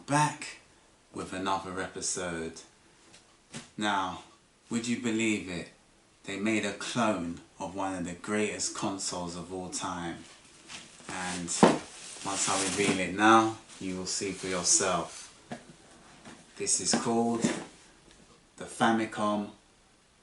back with another episode. Now, would you believe it? They made a clone of one of the greatest consoles of all time. And once I reveal it now, you will see for yourself. This is called the Famicom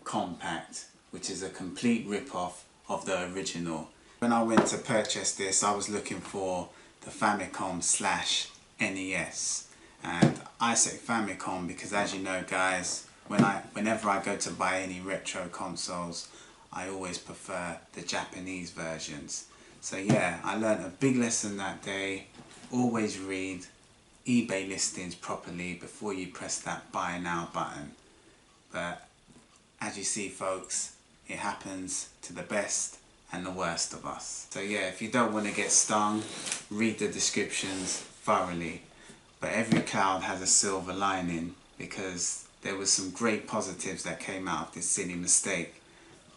Compact, which is a complete rip-off of the original. When I went to purchase this, I was looking for the Famicom/NES, and I say Famicom because, as you know guys, whenever I go to buy any retro consoles, I always prefer the Japanese versions. So yeah, I learned a big lesson that day. Always read eBay listings properly before you press that buy now button. But as you see folks, it happens to the best and the worst of us. So yeah, if you don't want to get stung, read the descriptions thoroughly. But every cloud has a silver lining, because there was some great positives that came out of this silly mistake.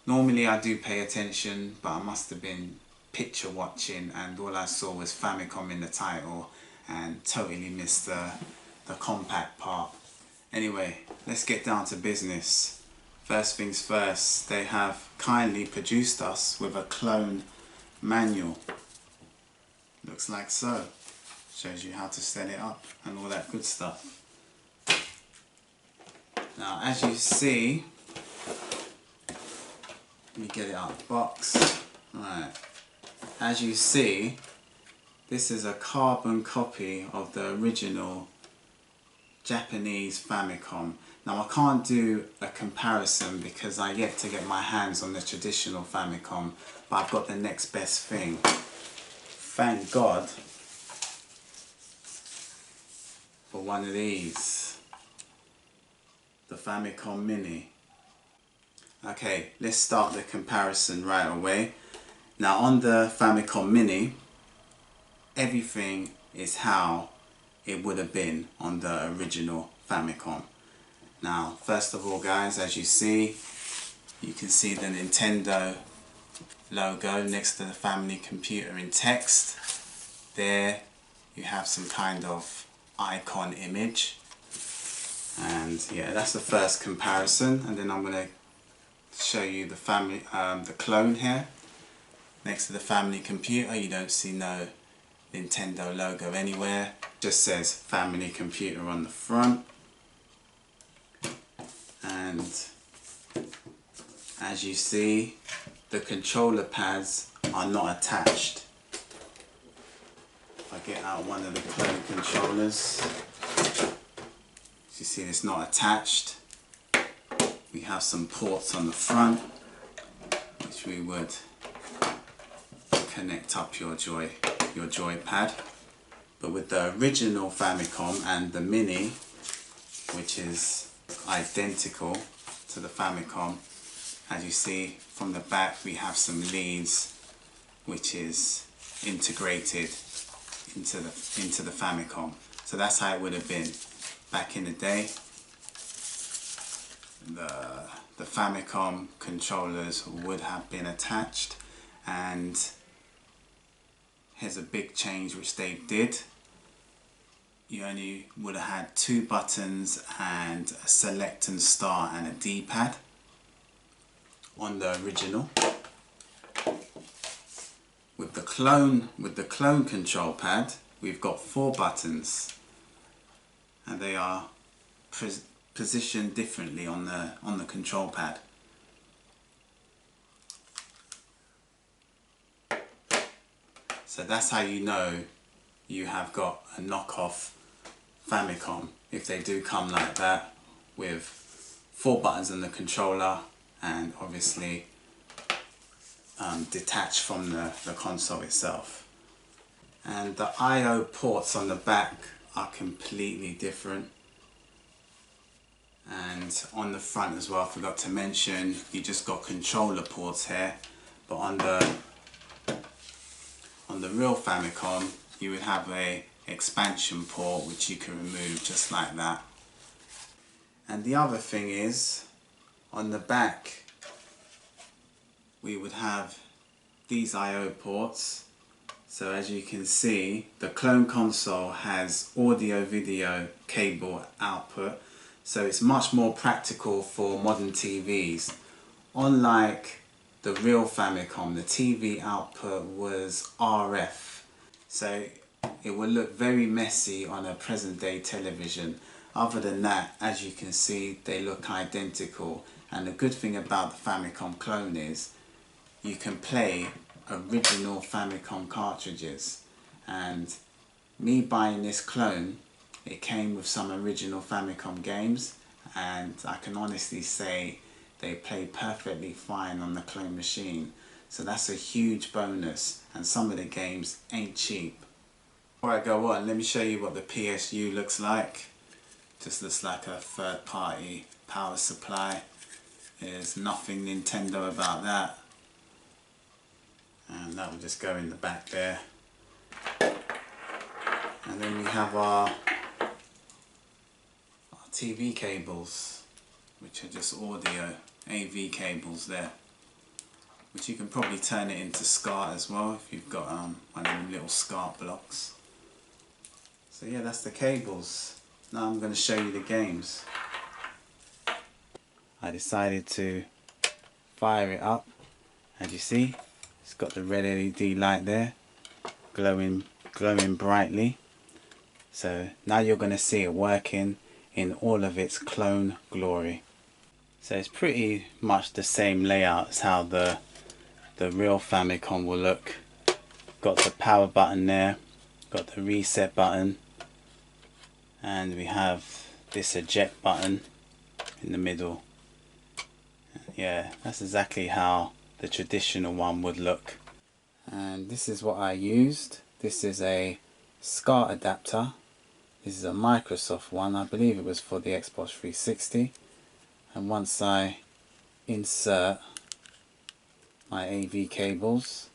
Normally I do pay attention, but I must have been picture watching and all I saw was Famicom in the title and totally missed the compact part. Anyway, let's get down to business. First things first, they have kindly produced us with a clone manual. Looks like so. Shows you how to set it up and all that good stuff. Now as you see, let me get it out of the box. Right. As you see, this is a carbon copy of the original Japanese Famicom. Now I can't do a comparison because I yet to get my hands on the traditional Famicom, but I've got the next best thing. Thank God for one of these, the Famicom Mini. Okay, let's start the comparison right away. Now on the Famicom Mini, everything is how it would have been on the original Famicom. Now first of all guys, as you can see the Nintendo logo next to the family computer in text. There you have some kind of icon image, and yeah, that's the first comparison. And then I'm going to show you the clone here. Next to the family computer, you don't see no Nintendo logo anywhere. Just says family computer on the front. And as you see, the controller pads are not attached. If I get out one of the clone controllers, as you see, it's not attached. We have some ports on the front, which we would connect up your joypad. But with the original Famicom and the Mini, which is identical to the Famicom, as you see from the back we have some leads which is integrated into the Famicom. So that's how it would have been back in the day. The Famicom controllers would have been attached, and here's a big change which they did. You only would have had 2 buttons and a select and start and a D-pad on the original. With the clone control pad, we've got 4 buttons, and they are positioned differently on the control pad. So that's how you know you have got a knockoff Famicom, if they do come like that with 4 buttons on the controller and obviously detached from the console itself. And the I/O ports on the back are completely different. And on the front as well, I forgot to mention, you just got controller ports here, but on the real Famicom you would have a expansion port which you can remove just like that. And the other thing is, on the back we would have these I/O ports, So as you can see, the clone console has audio video cable output, so it's much more practical for modern TVs. Unlike the real Famicom, the TV output was RF, so it would look very messy on a present day television. Other than that, as you can see, they look identical, and the good thing about the Famicom clone is you can play original Famicom cartridges. And me buying this clone, it came with some original Famicom games, and I can honestly say they play perfectly fine on the clone machine. So that's a huge bonus, and some of the games ain't cheap. Before I go on, let me show you what the PSU looks like. Just looks like a third party power supply. There's nothing Nintendo about that. And that will just go in the back there. And then we have our TV cables, which are just audio AV cables there, which you can probably turn it into SCART as well if you've got one of them little SCART blocks. So yeah, that's the cables. Now I'm going to show you the games. I decided to fire it up. As you see, it's got the red LED light there, glowing brightly. So now you're going to see it working in all of its clone glory. So it's pretty much the same layout as how the real Famicom will look. Got the power button there, got the reset button, and we have this eject button in the middle. Yeah, that's exactly how the traditional one would look. And this is what I used. This is a SCART adapter. This is a Microsoft one. I believe it was for the Xbox 360. And once I insert my AV cables,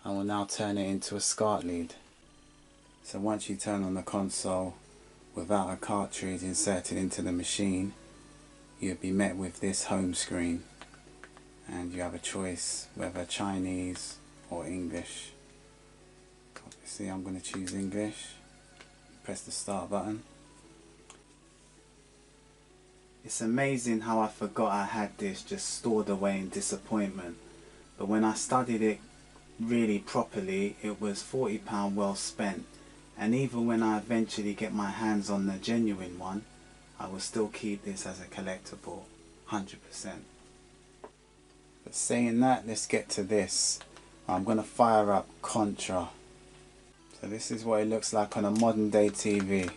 I will now turn it into a SCART lead. So once you turn on the console without a cartridge inserted into the machine, you'll be met with this home screen, and you have a choice whether Chinese or English. Obviously I'm going to choose English. Press the start button. It's amazing how I forgot I had this just stored away in disappointment, but when I studied it really properly, it was £40 well spent. And even when I eventually get my hands on the genuine one, I will still keep this as a collectible, 100%. But saying that, let's get to this. I'm going to fire up Contra. So this is what it looks like on a modern day TV.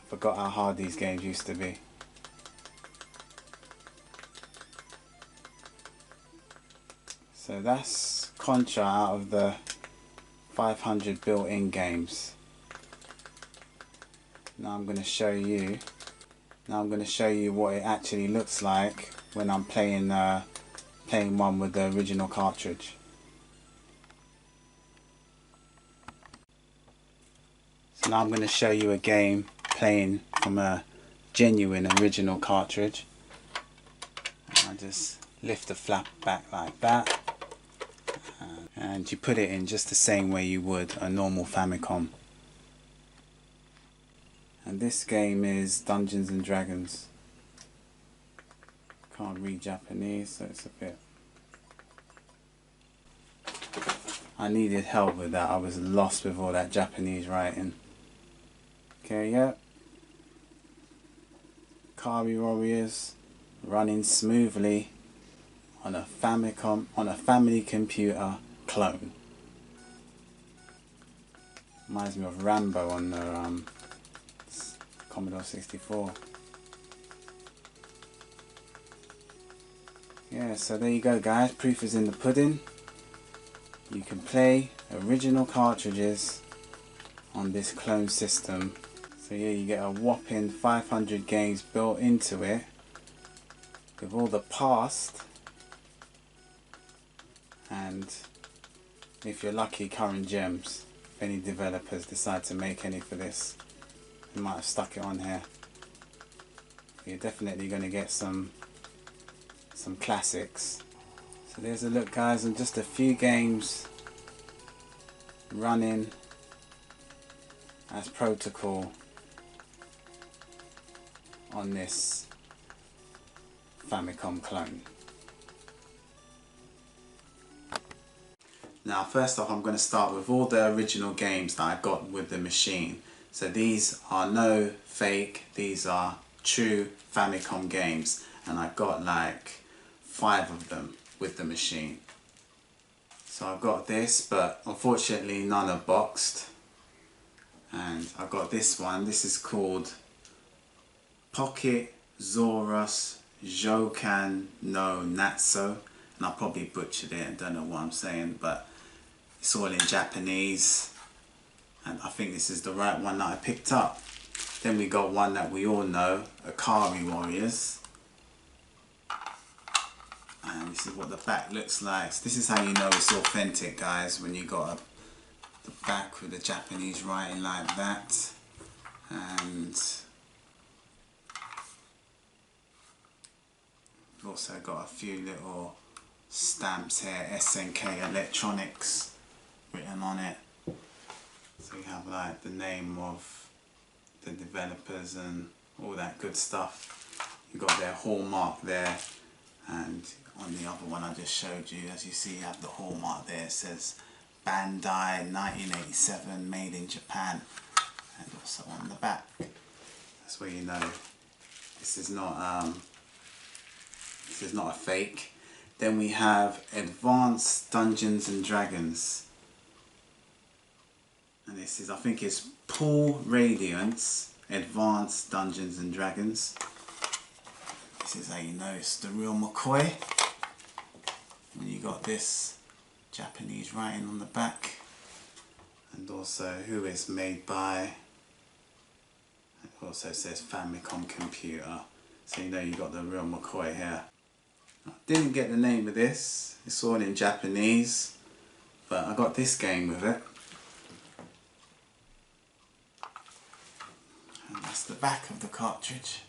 Forgot how hard these games used to be. So that's Contra out of the 500 built-in games. Now I'm going to show you. What it actually looks like when I'm playing one with the original cartridge. So now I'm going to show you a game playing from a genuine original cartridge. I just lift the flap back like that, and you put it in just the same way you would a normal Famicom. And this game is Dungeons and Dragons. Can't read Japanese, so it's a bit... I needed help with that. I was lost with all that Japanese writing. Okay, yeah. Kari Warriors running smoothly on a family computer clone. Reminds me of Rambo on the Commodore 64. Yeah, so there you go guys, proof is in the pudding. You can play original cartridges on this clone system. So yeah, you get a whopping 500 games built into it, with all the past, and if you're lucky, current gems. If any developers decide to make any for this, they might have stuck it on here. You're definitely going to get some some classics. So there's a look, guys, and just a few games running as protocol on this Famicom clone. Now first off, I'm going to start with all the original games that I got with the machine. So these are no fake, these are true Famicom games, and I got like 5 of them with the machine. So I've got this, but unfortunately none are boxed. And I've got this one. This is called Pocket Zorus Jokan no Natso, and I probably butchered it and don't know what I'm saying, but it's all in Japanese, and I think this is the right one that I picked up. Then we got one that we all know, Akari Warriors, and this is what the back looks like. So this is how you know it's authentic, guys, when you got the back with the Japanese writing like that. And we've also got a few little stamps here, SNK Electronics written on it. So you have like the name of the developers and all that good stuff. You've got their hallmark there, and on the other one I just showed you, as you see, you have the hallmark there. It says Bandai 1987, made in Japan, and also on the back. That's where you know this is not a fake. Then we have Advanced Dungeons and Dragons, and this is, I think it's Pool Radiance Advanced Dungeons and Dragons. This is how you know it's the real McCoy, when you got this Japanese writing on the back, and also who it's made by. It also says Famicom Computer, so you know you got the real McCoy here. I didn't get the name of this, it's all in Japanese, but I got this game with it. And that's the back of the cartridge.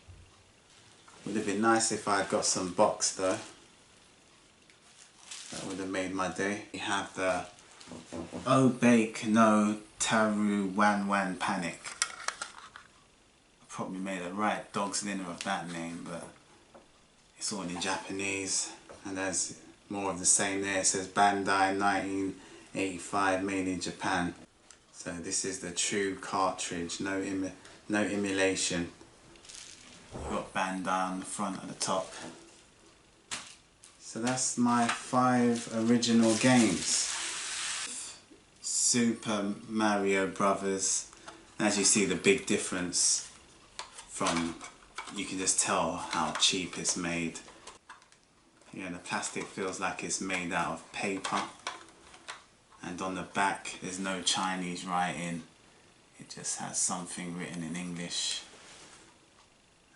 Would have been nice if I had got some box though. That would have made my day. We have the Obake no Taru Wan Wan Panic. I probably made a right dog's dinner of that name, but it's all in Japanese, and there's more of the same there. It says Bandai 1985, made in Japan. So this is the true cartridge, no emulation. You've got Bandai on the front and the top. So that's my 5 original games. Super Mario Brothers. As you see, the big difference from, you can just tell how cheap it's made. Yeah, the plastic feels like it's made out of paper. And on the back, there's no Chinese writing. It just has something written in English.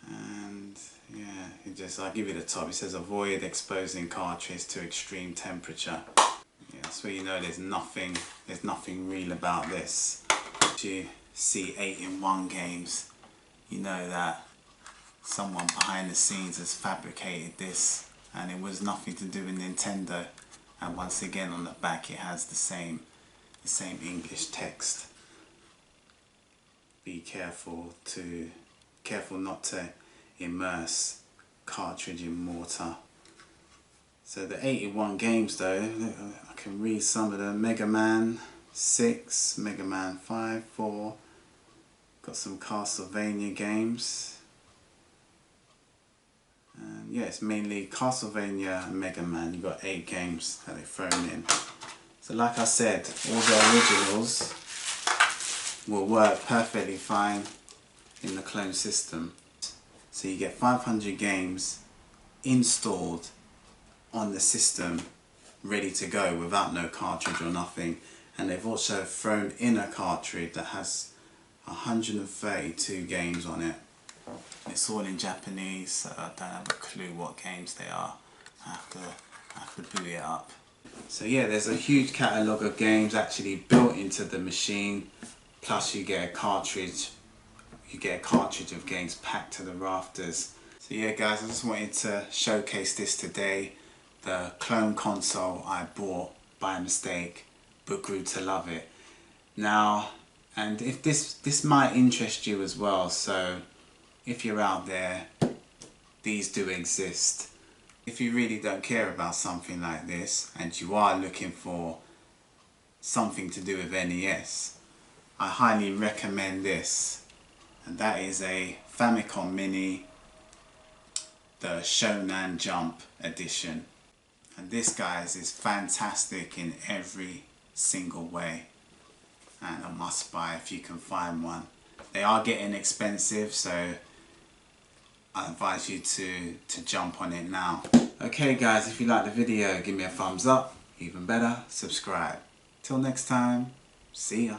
And yeah, I'll give you the top. It says avoid exposing cartridge to extreme temperature. Yeah, that's where you know there's nothing real about this. If you see 8-in-1 games, you know that someone behind the scenes has fabricated this, and it was nothing to do with Nintendo. And once again, on the back it has the same English text. Be careful not to immerse cartridge in mortar. So the 8-in-1 games though, I can read some of them. Mega Man 6, Mega Man 5, 4, got some Castlevania games. And yeah, it's mainly Castlevania and Mega Man. You've got 8 games that they've thrown in. So like I said, all the originals will work perfectly fine in the clone system. So you get 500 games installed on the system, ready to go without no cartridge or nothing. And they've also thrown in a cartridge that has 132 games on it. It's all in Japanese, so I don't have a clue what games they are. I have to boot it up. So yeah, there's a huge catalogue of games actually built into the machine. Plus you get a cartridge of games packed to the rafters. So So yeah guys, I just wanted to showcase this today. The clone console I bought by mistake but grew to love it. Now, and if this might interest you as well, so if you're out there, these do exist. If you really don't care about something like this and you are looking for something to do with NES, I highly recommend this, and that is a Famicom Mini, the Shonan Jump edition. And this, guys, is fantastic in every single way and a must buy if you can find one. They are getting expensive, so I advise you to jump on it now. Okay guys, if you like the video, give me a thumbs up. Even better, subscribe. Till next time, see ya.